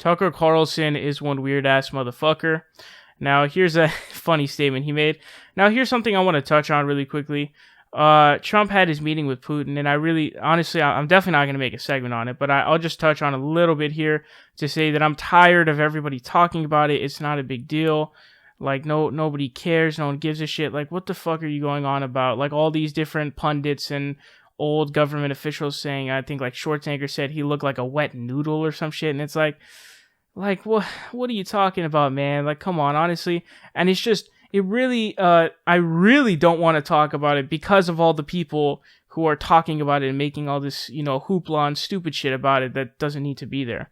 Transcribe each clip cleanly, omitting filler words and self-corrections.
Tucker Carlson is one weird ass motherfucker. Now, here's a funny statement he made. Now, here's something I want to touch on really quickly. Trump had his meeting with Putin, and honestly, I'm definitely not going to make a segment on it, but I'll just touch on a little bit here to say that I'm tired of everybody talking about it. It's not a big deal. Like, nobody cares. No one gives a shit. Like, what the fuck are you going on about? Like, all these different pundits and old government officials saying, I think, like, Schwarzenegger said he looked like a wet noodle or some shit, and it's like, what are you talking about, man? Like, come on, honestly. And it's just, I really don't want to talk about it because of all the people who are talking about it and making all this, hoopla and stupid shit about it that doesn't need to be there.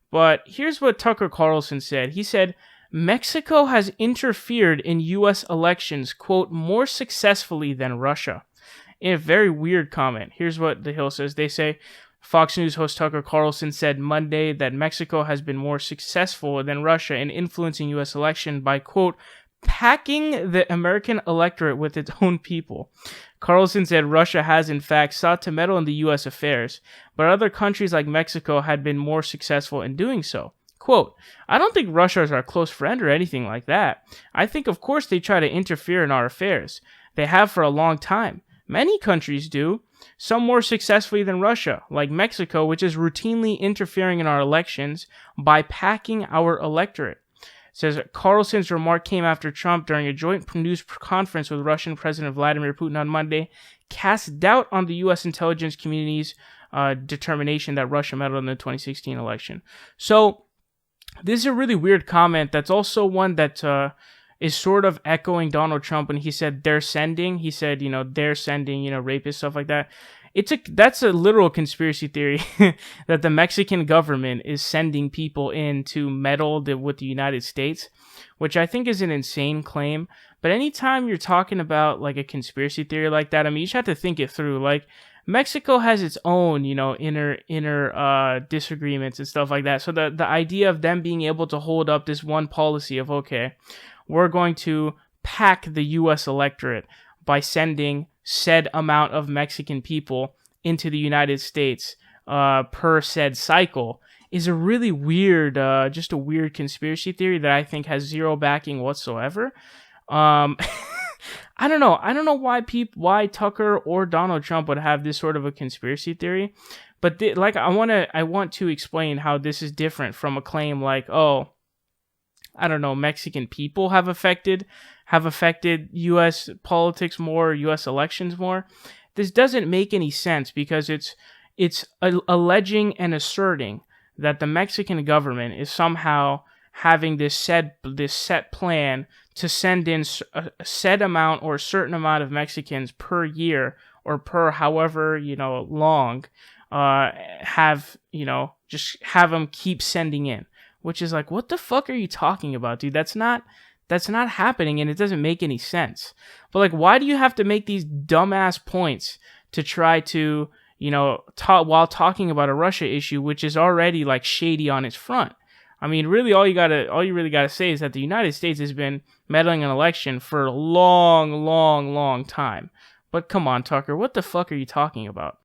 But here's what Tucker Carlson said. He said, Mexico has interfered in U.S. elections, quote, more successfully than Russia. In a very weird comment. Here's what The Hill says. They say, Fox News host Tucker Carlson said Monday that Mexico has been more successful than Russia in influencing U.S. election by, quote, packing the American electorate with its own people. Carlson said Russia has, in fact, sought to meddle in the U.S. affairs, but other countries like Mexico had been more successful in doing so. Quote, I don't think Russia is our close friend or anything like that. I think, of course, they try to interfere in our affairs. They have for a long time. Many countries do. Some more successfully than Russia, like Mexico, which is routinely interfering in our elections by packing our electorate. It says Carlson's remark came after Trump, during a joint news conference with Russian President Vladimir Putin on Monday, cast doubt on the U.S. intelligence community's determination that Russia meddled in the 2016 election. So this is a really weird comment. That's also one that is sort of echoing Donald Trump when he said they're sending. He said, they're sending, rapists, stuff like that. That's a literal conspiracy theory that the Mexican government is sending people in to meddle with the United States, which I think is an insane claim. But anytime you're talking about like a conspiracy theory like that, I mean, you just have to think it through. Like, Mexico has its own, inner disagreements and stuff like that. So the idea of them being able to hold up this one policy of, okay, we're going to pack the U.S. electorate by sending said amount of Mexican people into the United States per said cycle is a really weird, just a weird conspiracy theory that I think has zero backing whatsoever. I don't know. I don't know why Tucker or Donald Trump would have this sort of a conspiracy theory, but I want to explain how this is different from a claim like, oh, I don't know, Mexican people have affected U.S. politics more, U.S. elections more. This doesn't make any sense because it's alleging and asserting that the Mexican government is somehow having this set plan to send in a set amount or a certain amount of Mexicans per year or per however long, just have them keep sending in. Which is like, what the fuck are you talking about, dude? That's not happening, and it doesn't make any sense. But like, why do you have to make these dumbass points to try to, while talking about a Russia issue, which is already like shady on its front? I mean, really, all you really gotta say is that the United States has been meddling in an election for a long, long, long time. But come on, Tucker, what the fuck are you talking about?